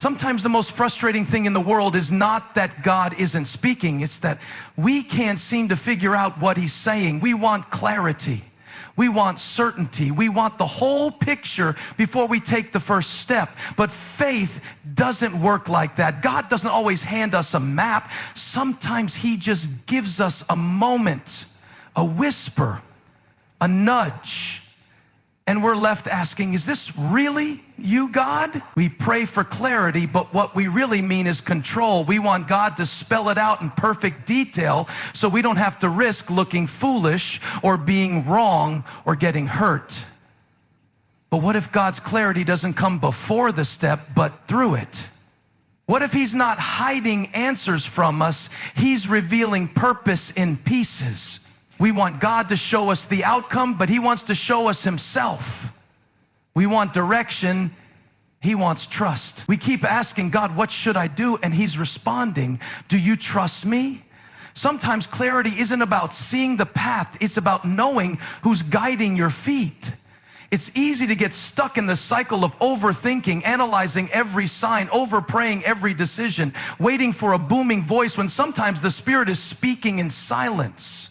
Sometimes the most frustrating thing in the world is not that God isn't speaking, it's that we can't seem to figure out what he's saying. We want clarity. We want certainty. We want the whole picture before we take the first step. But faith doesn't work like that. God doesn't always hand us a map. Sometimes he just gives us a moment, a whisper, a nudge. And we're left asking, is this really you, God? We pray for clarity, but what we really mean is control. We want God to spell it out in perfect detail so we don't have to risk looking foolish or being wrong or getting hurt. But what if God's clarity doesn't come before the step, but through it? What if he's not hiding answers from us? He's revealing purpose in pieces. We want God to show us the outcome, but he wants to show us himself. We want direction. He wants trust. We keep asking God, what should I do? And he's responding, do you trust me? Sometimes clarity isn't about seeing the path. It's about knowing who's guiding your feet. It's easy to get stuck in the cycle of overthinking, analyzing every sign, overpraying every decision, waiting for a booming voice when sometimes the Spirit is speaking in silence.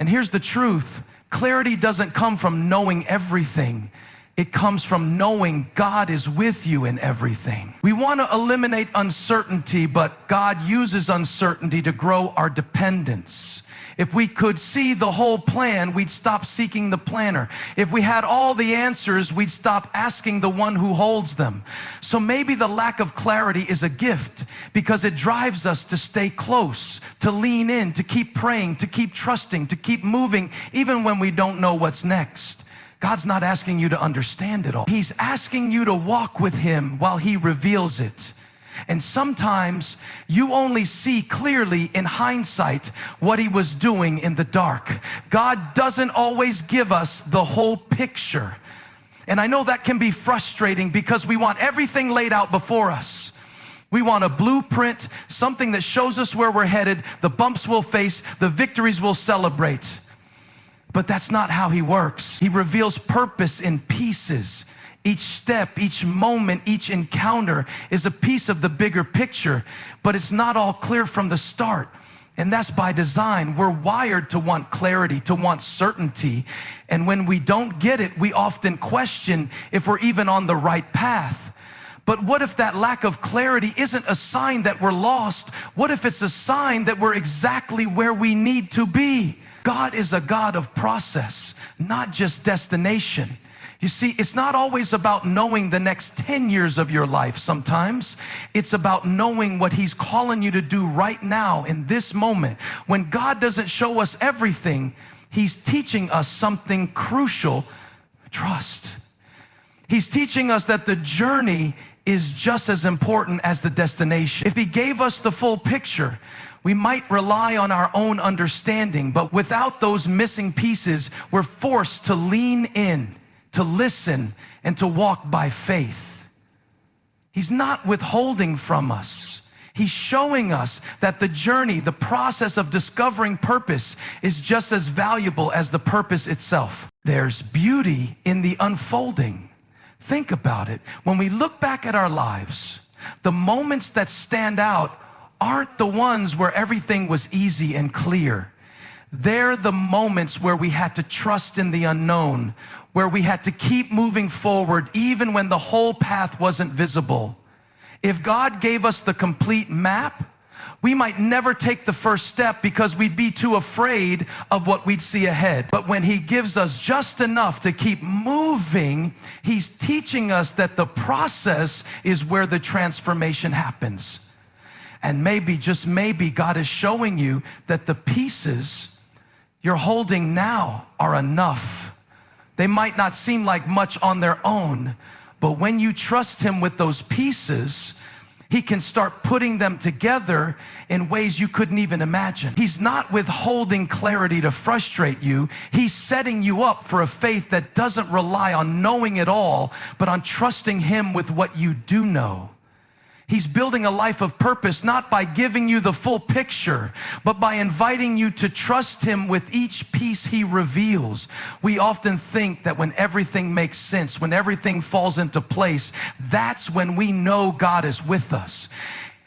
And here's the truth. Clarity doesn't come from knowing everything. It comes from knowing God is with you in everything. We want to eliminate uncertainty, but God uses uncertainty to grow our dependence. If we could see the whole plan, we'd stop seeking the planner. If we had all the answers, we'd stop asking the one who holds them. So maybe the lack of clarity is a gift because it drives us to stay close, to lean in, to keep praying, to keep trusting, to keep moving, even when we don't know what's next. God's not asking you to understand it all. He's asking you to walk with him while he reveals it. And sometimes you only see clearly in hindsight what he was doing in the dark. God doesn't always give us the whole picture. And I know that can be frustrating because we want everything laid out before us. We want a blueprint, something that shows us where we're headed, the bumps we'll face, the victories we'll celebrate. But that's not how he works. He reveals purpose in pieces. Each step, each moment, each encounter is a piece of the bigger picture, but it's not all clear from the start. And that's by design. We're wired to want clarity, to want certainty. And when we don't get it, we often question if we're even on the right path. But what if that lack of clarity isn't a sign that we're lost? What if it's a sign that we're exactly where we need to be? God is a God of process, not just destination. You see, it's not always about knowing the next 10 years of your life. Sometimes it's about knowing what he's calling you to do right now in this moment. When God doesn't show us everything, he's teaching us something crucial: trust. He's teaching us that the journey is just as important as the destination. If he gave us the full picture, we might rely on our own understanding, but without those missing pieces, we're forced to lean in, to listen, and to walk by faith. He's not withholding from us. He's showing us that the journey, the process of discovering purpose is just as valuable as the purpose itself. There's beauty in the unfolding. Think about it. When we look back at our lives, the moments that stand out aren't the ones where everything was easy and clear. They're the moments where we had to trust in the unknown, where we had to keep moving forward even when the whole path wasn't visible. If God gave us the complete map, we might never take the first step because we'd be too afraid of what we'd see ahead. But when he gives us just enough to keep moving, he's teaching us that the process is where the transformation happens. And maybe, just maybe, God is showing you that the pieces you're holding now are enough. They might not seem like much on their own, but when you trust him with those pieces, he can start putting them together in ways you couldn't even imagine. He's not withholding clarity to frustrate you. He's setting you up for a faith that doesn't rely on knowing it all, but on trusting him with what you do know. He's building a life of purpose, not by giving you the full picture, but by inviting you to trust Him with each piece He reveals. We often think that when everything makes sense, when everything falls into place, that's when we know God is with us.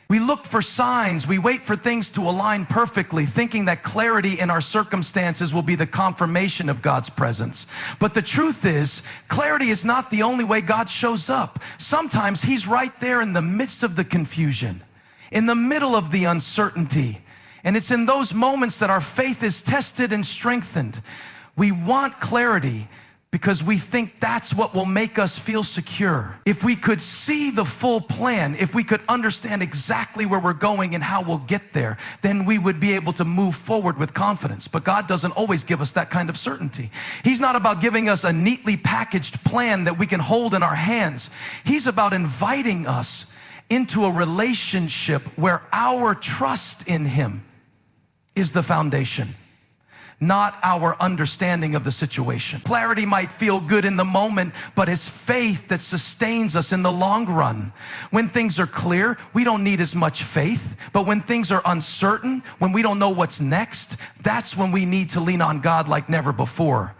We look for signs, we wait for things to align perfectly, thinking that clarity in our circumstances will be the confirmation of God's presence. But the truth is, clarity is not the only way God shows up. Sometimes He's right there in the midst of the confusion, in the middle of the uncertainty. And it's in those moments that our faith is tested and strengthened. We want clarity because we think that's what will make us feel secure. If we could see the full plan, if we could understand exactly where we're going and how we'll get there, then we would be able to move forward with confidence. But God doesn't always give us that kind of certainty. He's not about giving us a neatly packaged plan that we can hold in our hands. He's about inviting us into a relationship where our trust in Him is the foundation, not our understanding of the situation. Clarity might feel good in the moment, but it's faith that sustains us in the long run. When things are clear, we don't need as much faith. But when things are uncertain, when we don't know what's next, that's when we need to lean on God like never before.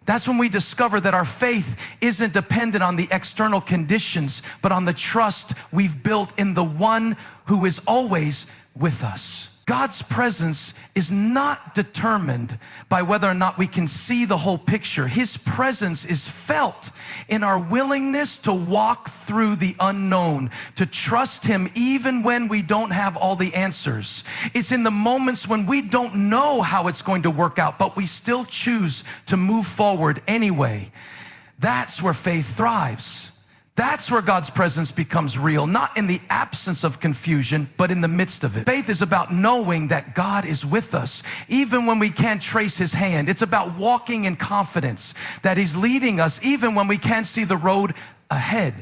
That's when we discover that our faith isn't dependent on the external conditions, but on the trust we've built in the one who is always with us. God's presence is not determined by whether or not we can see the whole picture. His presence is felt in our willingness to walk through the unknown, to trust Him even when we don't have all the answers. It's in the moments when we don't know how it's going to work out, but we still choose to move forward anyway. That's where faith thrives. That's where God's presence becomes real, not in the absence of confusion, but in the midst of it. Faith is about knowing that God is with us, even when we can't trace His hand. It's about walking in confidence that He's leading us, even when we can't see the road ahead.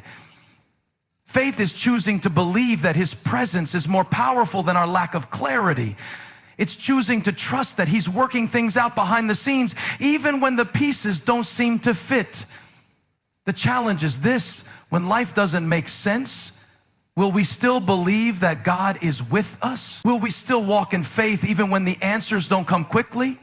Faith is choosing to believe that His presence is more powerful than our lack of clarity. It's choosing to trust that He's working things out behind the scenes, even when the pieces don't seem to fit. The challenge is this: when life doesn't make sense, will we still believe that God is with us? Will we still walk in faith even when the answers don't come quickly?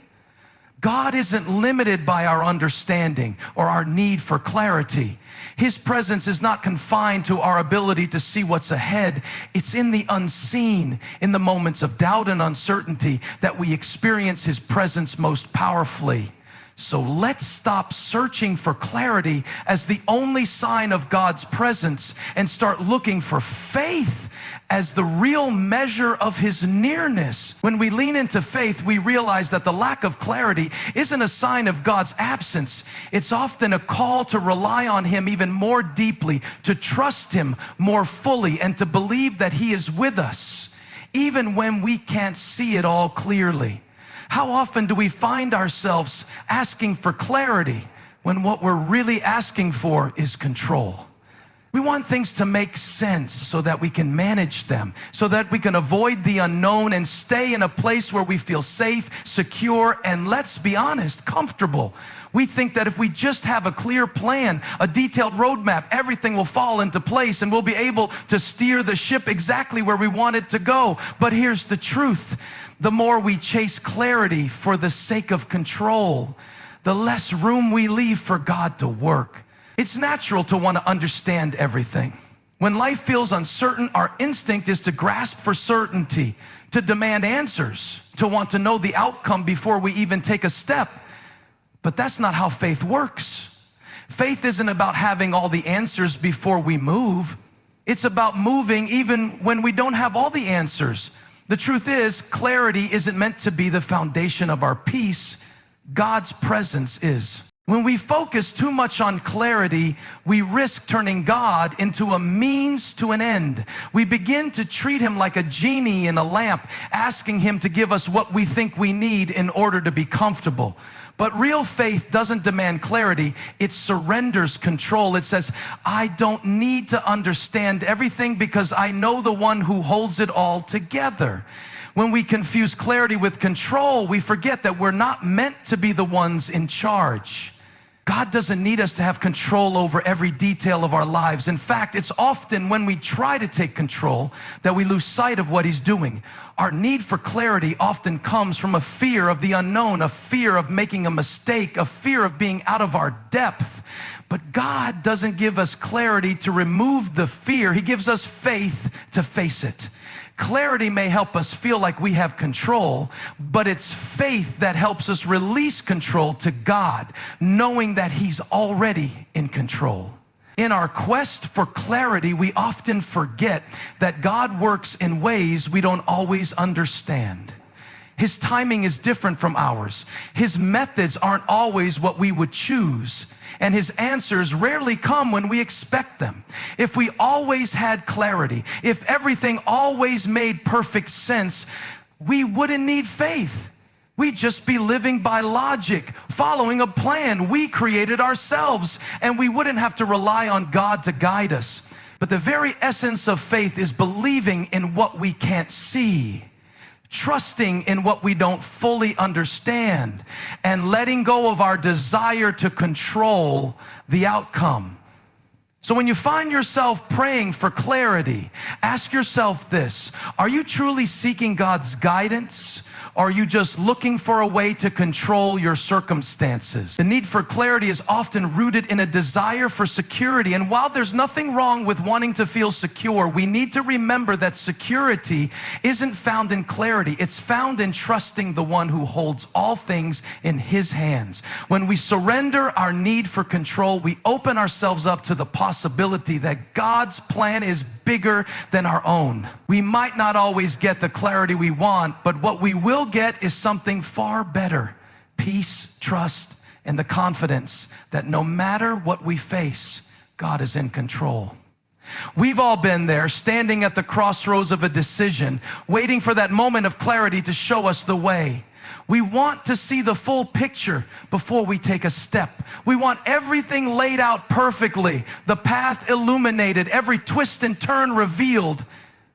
God isn't limited by our understanding or our need for clarity. His presence is not confined to our ability to see what's ahead. It's in the unseen, in the moments of doubt and uncertainty, that we experience His presence most powerfully. So let's stop searching for clarity as the only sign of God's presence and start looking for faith as the real measure of His nearness. When we lean into faith, we realize that the lack of clarity isn't a sign of God's absence. It's often a call to rely on Him even more deeply, to trust Him more fully, and to believe that He is with us, even when we can't see it all clearly. How often do we find ourselves asking for clarity when what we're really asking for is control? We want things to make sense so that we can manage them, so that we can avoid the unknown and stay in a place where we feel safe, secure, and, let's be honest, comfortable. We think that if we just have a clear plan, a detailed roadmap, everything will fall into place and we'll be able to steer the ship exactly where we want it to go. But here's the truth: the more we chase clarity for the sake of control, the less room we leave for God to work. It's natural to want to understand everything. When life feels uncertain, our instinct is to grasp for certainty, to demand answers, to want to know the outcome before we even take a step. But that's not how faith works. Faith isn't about having all the answers before we move. It's about moving even when we don't have all the answers. The truth is, clarity isn't meant to be the foundation of our peace. God's presence is. When we focus too much on clarity, we risk turning God into a means to an end. We begin to treat Him like a genie in a lamp, asking Him to give us what we think we need in order to be comfortable. But real faith doesn't demand clarity, it surrenders control. It says, I don't need to understand everything because I know the one who holds it all together. When we confuse clarity with control, we forget that we're not meant to be the ones in charge. God doesn't need us to have control over every detail of our lives. In fact, it's often when we try to take control that we lose sight of what he's doing. Our need for clarity often comes from a fear of the unknown, a fear of making a mistake, a fear of being out of our depth. But God doesn't give us clarity to remove the fear. He gives us faith to face it. Clarity may help us feel like we have control, but it's faith that helps us release control to God, knowing that he's already in control. In our quest for clarity, we often forget that God works in ways we don't always understand. His timing is different from ours. His methods aren't always what we would choose. And his answers rarely come when we expect them. If we always had clarity, if everything always made perfect sense, we wouldn't need faith. We'd just be living by logic, following a plan we created ourselves, and we wouldn't have to rely on God to guide us. But the very essence of faith is believing in what we can't see, trusting in what we don't fully understand, and letting go of our desire to control the outcome. So when you find yourself praying for clarity, ask yourself this: are you truly seeking God's guidance? Or are you just looking for a way to control your circumstances? The need for clarity is often rooted in a desire for security. And while there's nothing wrong with wanting to feel secure, we need to remember that security isn't found in clarity. It's found in trusting the one who holds all things in his hands. When we surrender our need for control, we open ourselves up to the possibility that God's plan is bigger than our own. We might not always get the clarity we want, but what we will get is something far better: peace, trust, and the confidence that no matter what we face, God is in control. We've all been there, standing at the crossroads of a decision, waiting for that moment of clarity to show us the way. We want to see the full picture before we take a step. We want everything laid out perfectly, the path illuminated, every twist and turn revealed.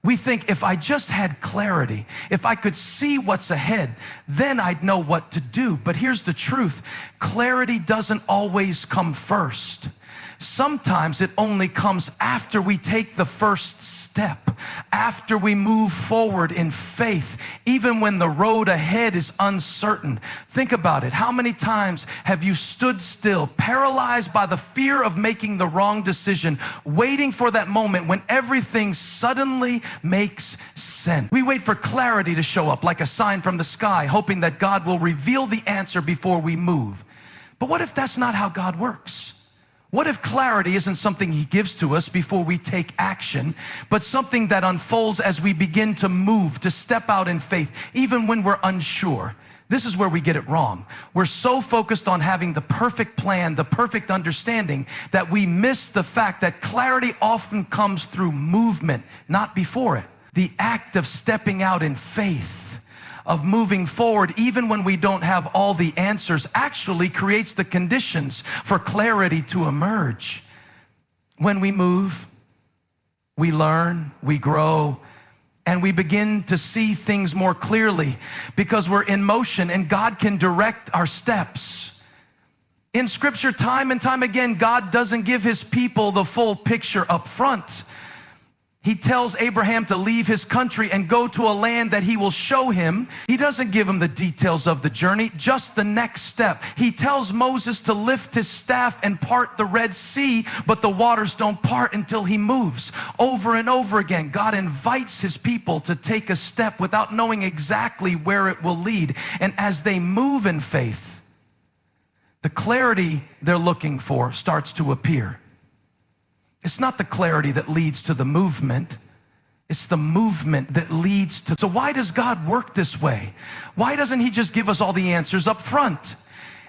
We think, if I just had clarity, if I could see what's ahead, then I'd know what to do. But here's the truth: clarity doesn't always come first. Sometimes it only comes after we take the first step, after we move forward in faith, even when the road ahead is uncertain. Think about it. How many times have you stood still, paralyzed by the fear of making the wrong decision, waiting for that moment when everything suddenly makes sense? We wait for clarity to show up like a sign from the sky, hoping that God will reveal the answer before we move. But what if that's not how God works? What if clarity isn't something he gives to us before we take action, but something that unfolds as we begin to move, to step out in faith, even when we're unsure? This is where we get it wrong. We're so focused on having the perfect plan, the perfect understanding, that we miss the fact that clarity often comes through movement, not before it. The act of stepping out in faith, of moving forward even when we don't have all the answers, actually creates the conditions for clarity to emerge. When we move, we learn, we grow, and we begin to see things more clearly because we're in motion and God can direct our steps. In Scripture, time and time again, God doesn't give his people the full picture up front. He tells Abraham to leave his country and go to a land that he will show him. He doesn't give him the details of the journey, just the next step. He tells Moses to lift his staff and part the Red Sea, but the waters don't part until he moves. Over and over again, God invites his people to take a step without knowing exactly where it will lead. And as they move in faith, the clarity they're looking for starts to appear. It's not the clarity that leads to the movement. It's the movement that leads to. So why does God work this way? Why doesn't he just give us all the answers up front?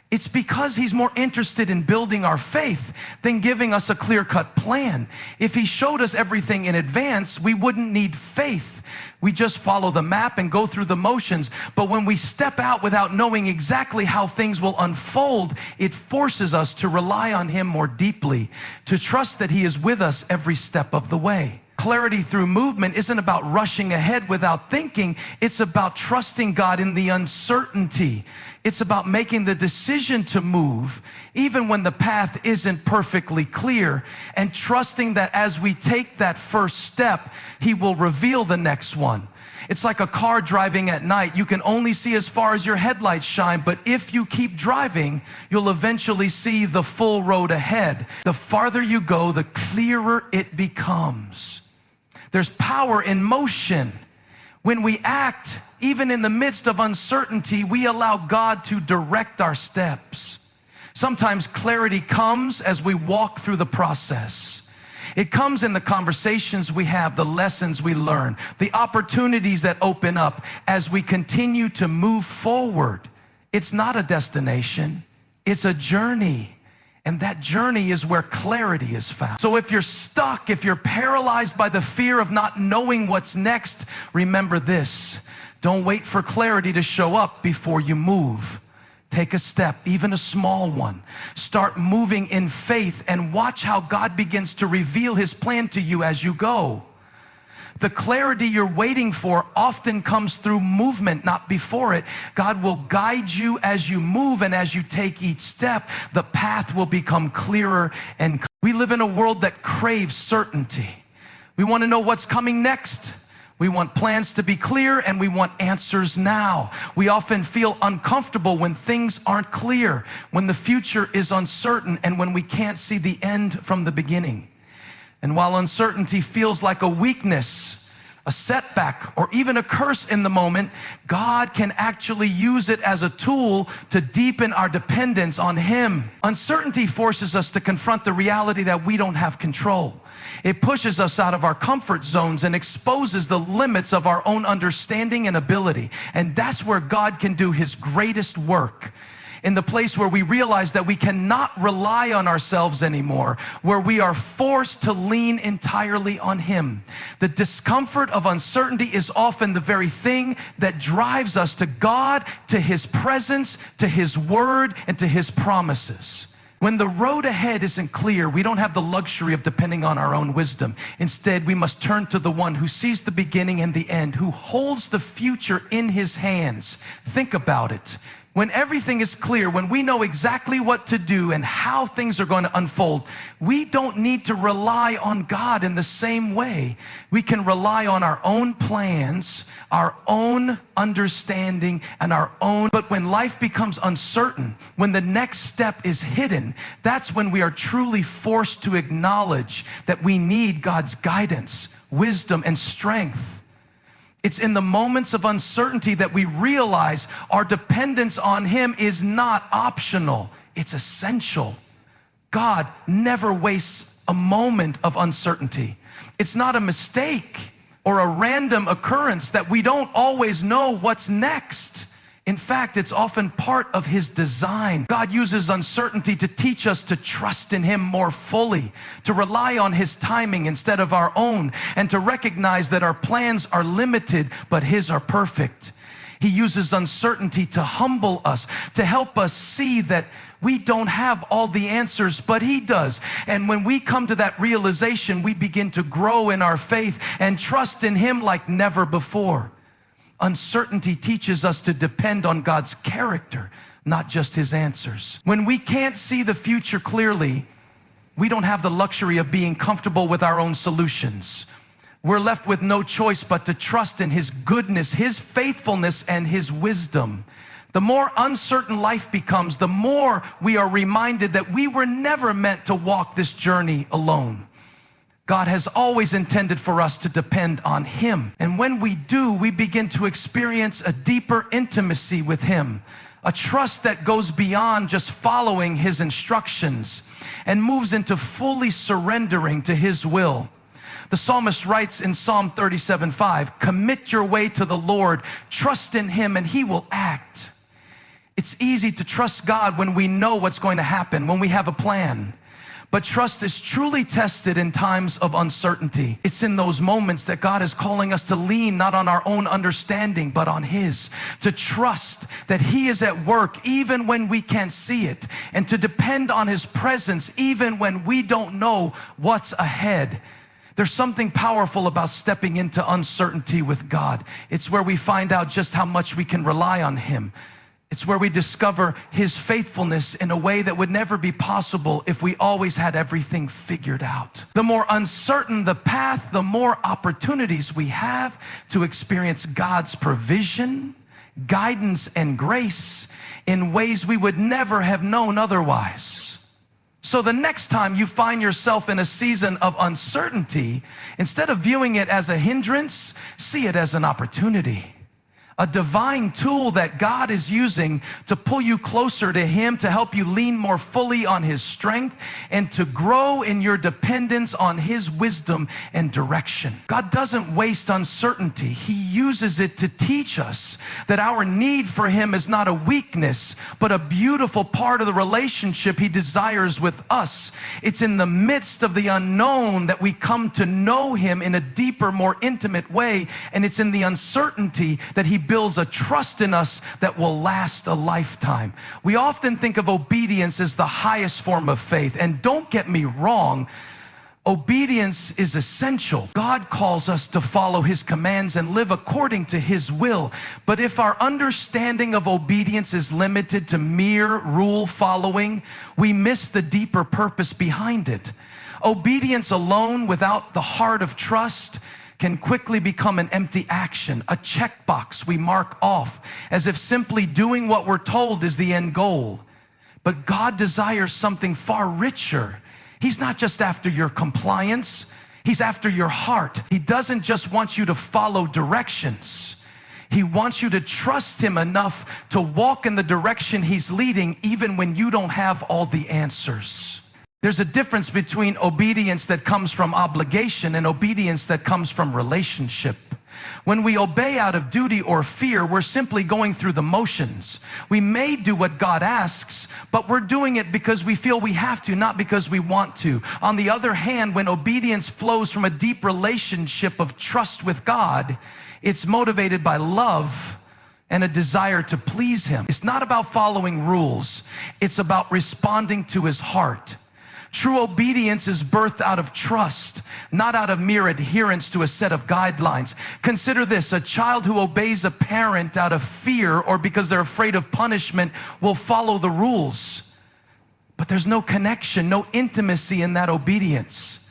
It's because he's more interested in building our faith than giving us a clear-cut plan. If he showed us everything in advance, we wouldn't need faith. We just follow the map and go through the motions. But when we step out without knowing exactly how things will unfold, it forces us to rely on him more deeply, to trust that he is with us every step of the way. clarity through movement isn't about rushing ahead without thinking. It's about trusting God in the uncertainty. It's about making the decision to move even when the path isn't perfectly clear, and trusting that as we take that first step, He will reveal the next one. It's like a car driving at night. You can only see as far as your headlights shine, but if you keep driving, you'll eventually see the full road ahead. The farther you go, the clearer it becomes. There's power in motion. When we act, even in the midst of uncertainty, we allow God to direct our steps. Sometimes clarity comes as we walk through the process. It comes in the conversations we have, the lessons we learn, the opportunities that open up as we continue to move forward. It's not a destination, it's a journey. And that journey is where clarity is found. So if you're stuck, if you're paralyzed by the fear of not knowing what's next, remember this: don't wait for clarity to show up before you move. Take a step, even a small one. Start moving in faith and watch how God begins to reveal His plan to you as you go. The clarity you're waiting for often comes through movement, not before it. God will guide you as you move, and as you take each step, the path will become clearer and clearer. We live in a world that craves certainty. We want to know what's coming next. We want plans to be clear, and we want answers now. We often feel uncomfortable when things aren't clear, when the future is uncertain, and when we can't see the end from the beginning. And while uncertainty feels like a weakness, a setback, or even a curse in the moment, God can actually use it as a tool to deepen our dependence on Him. Uncertainty forces us to confront the reality that we don't have control. It pushes us out of our comfort zones and exposes the limits of our own understanding and ability. And that's where God can do His greatest work. In the place where we realize that we cannot rely on ourselves anymore, where we are forced to lean entirely on Him. The discomfort of uncertainty is often the very thing that drives us to God, to His presence, to His word, and to His promises. When the road ahead isn't clear, we don't have the luxury of depending on our own wisdom. Instead, we must turn to the one who sees the beginning and the end, who holds the future in His hands. Think about it. When everything is clear, when we know exactly what to do and how things are going to unfold, we don't need to rely on God in the same way. We can rely on our own plans, our own understanding, and our own. But when life becomes uncertain, when the next step is hidden, that's when we are truly forced to acknowledge that we need God's guidance, wisdom, and strength. It's in the moments of uncertainty that we realize our dependence on Him is not optional, it's essential. God never wastes a moment of uncertainty. It's not a mistake or a random occurrence that we don't always know what's next. In fact, it's often part of His design. God uses uncertainty to teach us to trust in Him more fully, to rely on His timing instead of our own, and to recognize that our plans are limited, but His are perfect. He uses uncertainty to humble us, to help us see that we don't have all the answers, but He does. And when we come to that realization, we begin to grow in our faith and trust in Him like never before. Uncertainty teaches us to depend on God's character, not just His answers. When we can't see the future clearly, we don't have the luxury of being comfortable with our own solutions. We're left with no choice but to trust in His goodness, His faithfulness, and His wisdom. The more uncertain life becomes, the more we are reminded that we were never meant to walk this journey alone. God has always intended for us to depend on Him. And when we do, we begin to experience a deeper intimacy with Him, a trust that goes beyond just following His instructions and moves into fully surrendering to His will. The psalmist writes in Psalm 37:5, "Commit your way to the Lord, trust in Him, and He will act." It's easy to trust God when we know what's going to happen, when we have a plan. But trust is truly tested in times of uncertainty. It's in those moments that God is calling us to lean not on our own understanding, but on His. To trust that He is at work even when we can't see it. And to depend on His presence even when we don't know what's ahead. There's something powerful about stepping into uncertainty with God. It's where we find out just how much we can rely on Him. It's where we discover His faithfulness in a way that would never be possible if we always had everything figured out. The more uncertain the path, the more opportunities we have to experience God's provision, guidance, and grace in ways we would never have known otherwise. So the next time you find yourself in a season of uncertainty, instead of viewing it as a hindrance, see it as an opportunity. A divine tool that God is using to pull you closer to Him, to help you lean more fully on His strength, and to grow in your dependence on His wisdom and direction. God doesn't waste uncertainty. He uses it to teach us that our need for Him is not a weakness, but a beautiful part of the relationship He desires with us. It's in the midst of the unknown that we come to know Him in a deeper, more intimate way, and it's in the uncertainty that He builds a trust in us that will last a lifetime. We often think of obedience as the highest form of faith, and don't get me wrong, obedience is essential. God calls us to follow His commands and live according to His will. But if our understanding of obedience is limited to mere rule following, we miss the deeper purpose behind it. Obedience alone without the heart of trust can quickly become an empty action, a checkbox we mark off, as if simply doing what we're told is the end goal. But God desires something far richer. He's not just after your compliance, He's after your heart. He doesn't just want you to follow directions. He wants you to trust Him enough to walk in the direction He's leading, even when you don't have all the answers. There's a difference between obedience that comes from obligation and obedience that comes from relationship. When we obey out of duty or fear, we're simply going through the motions. We may do what God asks, but we're doing it because we feel we have to, not because we want to. On the other hand, when obedience flows from a deep relationship of trust with God, it's motivated by love and a desire to please Him. It's not about following rules. It's about responding to His heart. True obedience is birthed out of trust, not out of mere adherence to a set of guidelines. Consider this: a child who obeys a parent out of fear or because they're afraid of punishment will follow the rules. But there's no connection, no intimacy in that obedience.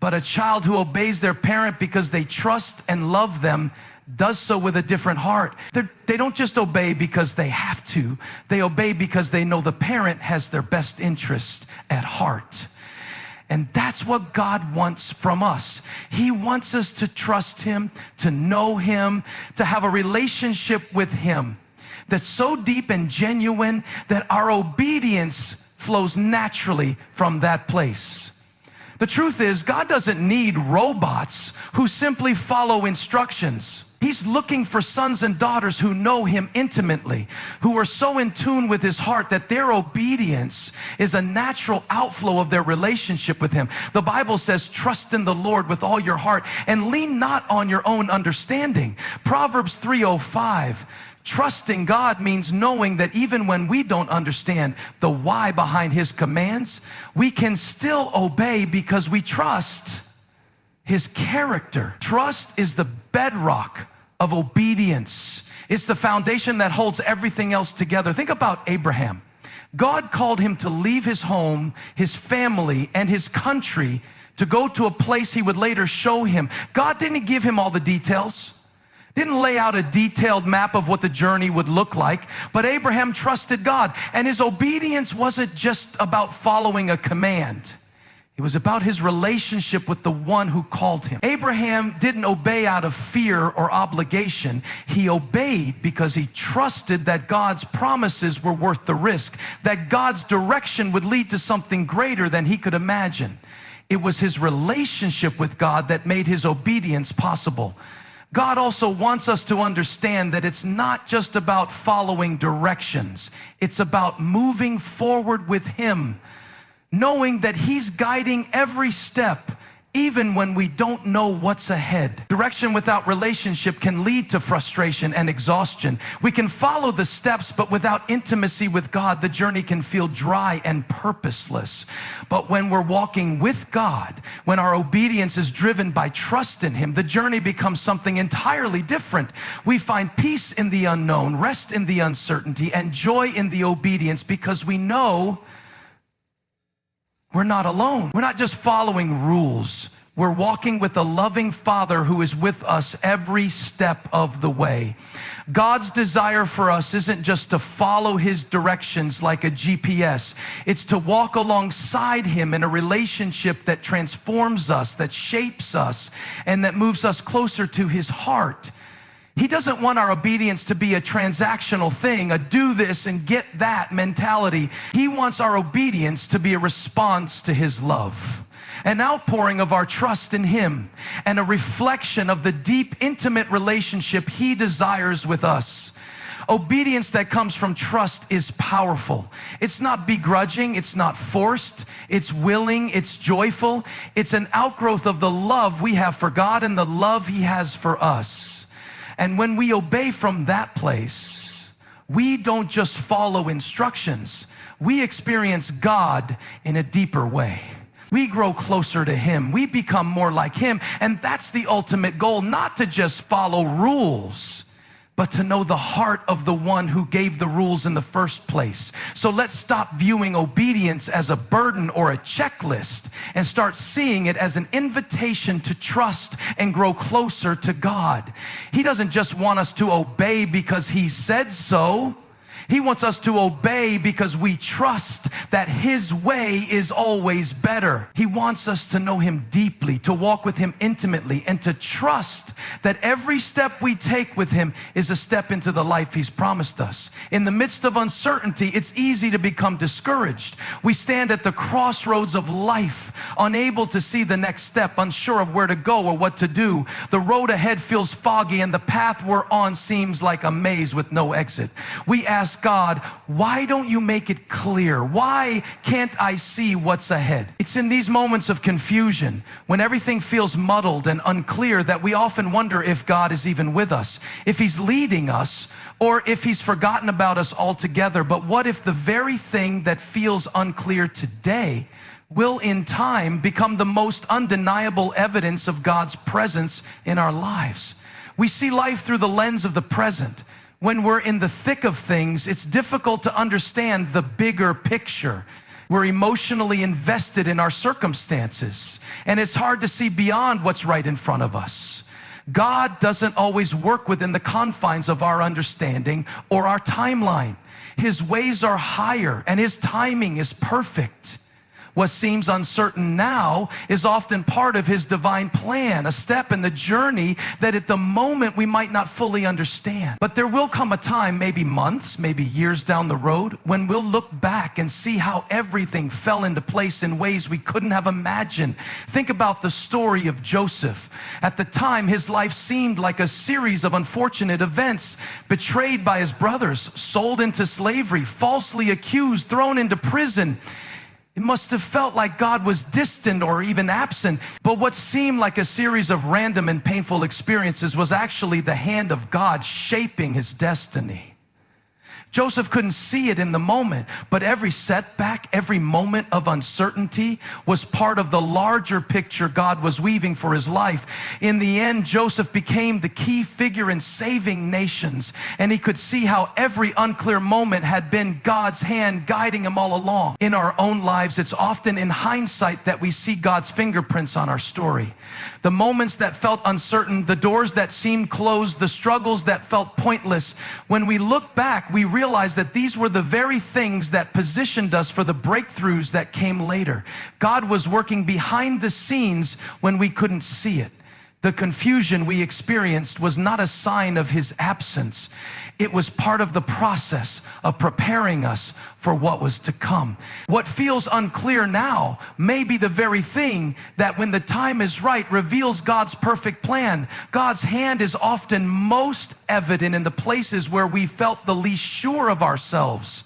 But a child who obeys their parent because they trust and love them does so with a different heart. They don't just obey because they have to. They obey because they know the parent has their best interest at heart. And that's what God wants from us. He wants us to trust Him, to know Him, to have a relationship with Him that's so deep and genuine that our obedience flows naturally from that place. The truth is, God doesn't need robots who simply follow instructions. He's looking for sons and daughters who know Him intimately, who are so in tune with His heart that their obedience is a natural outflow of their relationship with Him. The Bible says, trust in the Lord with all your heart and lean not on your own understanding. Proverbs 3:05, trusting God means knowing that even when we don't understand the why behind His commands, we can still obey because we trust His character. Trust is the bedrock of obedience. It's the foundation that holds everything else together. Think about Abraham. God called him to leave his home, his family, and his country to go to a place He would later show him. God didn't give him all the details, didn't lay out a detailed map of what the journey would look like, but Abraham trusted God, and his obedience wasn't just about following a command. It was about his relationship with the one who called him. Abraham didn't obey out of fear or obligation. He obeyed because he trusted that God's promises were worth the risk, that God's direction would lead to something greater than he could imagine. It was his relationship with God that made his obedience possible. God also wants us to understand that it's not just about following directions. It's about moving forward with Him, knowing that He's guiding every step even when we don't know what's ahead. Direction without relationship can lead to frustration and exhaustion. We can follow the steps, but without intimacy with God, the journey can feel dry and purposeless. But when we're walking with God, when our obedience is driven by trust in Him, the journey becomes something entirely different. We find peace in the unknown, rest in the uncertainty, and joy in the obedience, because we know we're not alone. We're not just following rules. We're walking with a loving Father who is with us every step of the way. God's desire for us isn't just to follow His directions like a GPS. It's to walk alongside Him in a relationship that transforms us, that shapes us, and that moves us closer to His heart. He doesn't want our obedience to be a transactional thing, a do this and get that mentality. He wants our obedience to be a response to His love, an outpouring of our trust in Him, and a reflection of the deep, intimate relationship He desires with us. Obedience that comes from trust is powerful. It's not begrudging, it's not forced, it's willing, it's joyful. It's an outgrowth of the love we have for God and the love He has for us. And when we obey from that place, we don't just follow instructions. We experience God in a deeper way. We grow closer to Him. We become more like Him. And that's the ultimate goal, not to just follow rules, but to know the heart of the one who gave the rules in the first place. So let's stop viewing obedience as a burden or a checklist and start seeing it as an invitation to trust and grow closer to God. He doesn't just want us to obey because He said so. He wants us to obey because we trust that His way is always better. He wants us to know Him deeply, to walk with Him intimately, and to trust that every step we take with Him is a step into the life He's promised us. In the midst of uncertainty, it's easy to become discouraged. We stand at the crossroads of life, unable to see the next step, unsure of where to go or what to do. The road ahead feels foggy, and the path we're on seems like a maze with no exit. We ask God, why don't you make it clear? Why can't I see what's ahead? It's in these moments of confusion, when everything feels muddled and unclear, that we often wonder if God is even with us, if He's leading us, or if He's forgotten about us altogether. But what if the very thing that feels unclear today will in time become the most undeniable evidence of God's presence in our lives? We see life through the lens of the present. When we're in the thick of things, it's difficult to understand the bigger picture. We're emotionally invested in our circumstances, and it's hard to see beyond what's right in front of us. God doesn't always work within the confines of our understanding or our timeline. His ways are higher, and His timing is perfect. What seems uncertain now is often part of His divine plan, a step in the journey that at the moment we might not fully understand. But there will come a time, maybe months, maybe years down the road, when we'll look back and see how everything fell into place in ways we couldn't have imagined. Think about the story of Joseph. At the time, his life seemed like a series of unfortunate events: betrayed by his brothers, sold into slavery, falsely accused, thrown into prison. It must have felt like God was distant or even absent. But what seemed like a series of random and painful experiences was actually the hand of God shaping his destiny. Joseph couldn't see it in the moment, but every setback, every moment of uncertainty was part of the larger picture God was weaving for his life. In the end, Joseph became the key figure in saving nations, and he could see how every unclear moment had been God's hand guiding him all along. In our own lives, it's often in hindsight that we see God's fingerprints on our story. The moments that felt uncertain, the doors that seemed closed, the struggles that felt pointless. When we look back, we realize that these were the very things that positioned us for the breakthroughs that came later. God was working behind the scenes when we couldn't see it. The confusion we experienced was not a sign of His absence. It was part of the process of preparing us for what was to come. What feels unclear now may be the very thing that, when the time is right, reveals God's perfect plan. God's hand is often most evident in the places where we felt the least sure of ourselves.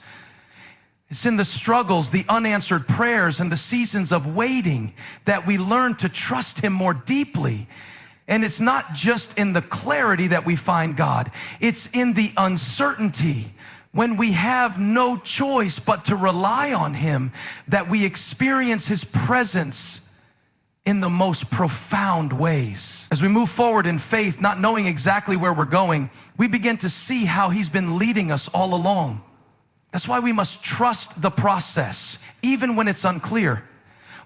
It's in the struggles, the unanswered prayers, and the seasons of waiting that we learn to trust him more deeply. And it's not just in the clarity that we find God. It's in the uncertainty, when we have no choice but to rely on him, that we experience his presence in the most profound ways. As we move forward in faith, not knowing exactly where we're going, we begin to see how he's been leading us all along. That's why we must trust the process, even when it's unclear.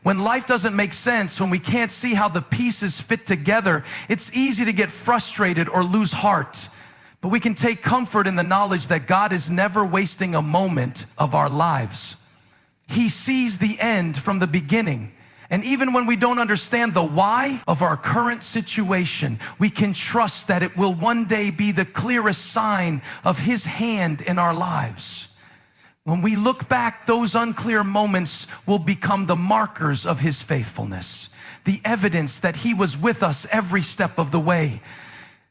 When life doesn't make sense, when we can't see how the pieces fit together, it's easy to get frustrated or lose heart. But we can take comfort in the knowledge that God is never wasting a moment of our lives. He sees the end from the beginning. And even when we don't understand the why of our current situation, we can trust that it will one day be the clearest sign of his hand in our lives. When we look back, those unclear moments will become the markers of his faithfulness, the evidence that he was with us every step of the way.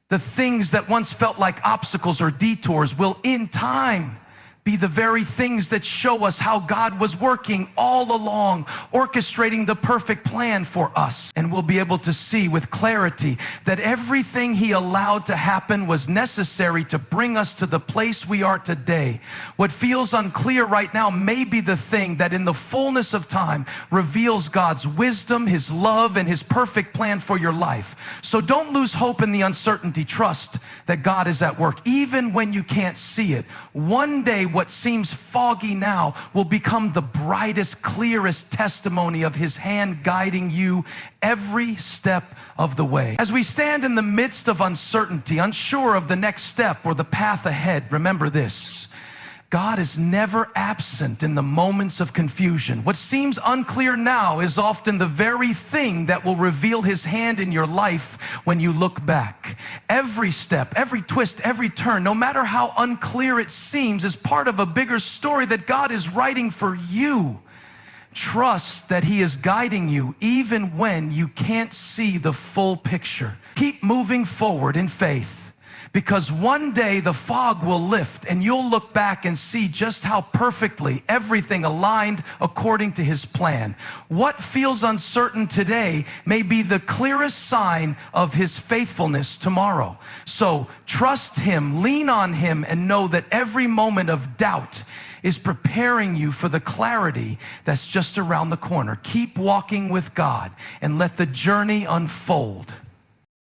The things that once felt like obstacles or detours will in time be the very things that show us how God was working all along, orchestrating the perfect plan for us. And we'll be able to see with clarity that everything he allowed to happen was necessary to bring us to the place we are today. What feels unclear right now may be the thing that in the fullness of time reveals God's wisdom, his love, and his perfect plan for your life. So don't lose hope in the uncertainty. Trust that God is at work, even when you can't see it. One day, what seems foggy now will become the brightest, clearest testimony of his hand guiding you every step of the way. As we stand in the midst of uncertainty, unsure of the next step or the path ahead, remember this: God is never absent in the moments of confusion. What seems unclear now is often the very thing that will reveal his hand in your life when you look back. Every step, every twist, every turn, no matter how unclear it seems, is part of a bigger story that God is writing for you. Trust that he is guiding you even when you can't see the full picture. Keep moving forward in faith, because one day the fog will lift and you'll look back and see just how perfectly everything aligned according to his plan. What feels uncertain today may be the clearest sign of his faithfulness tomorrow. So trust him, lean on him, and know that every moment of doubt is preparing you for the clarity that's just around the corner. Keep walking with God and let the journey unfold.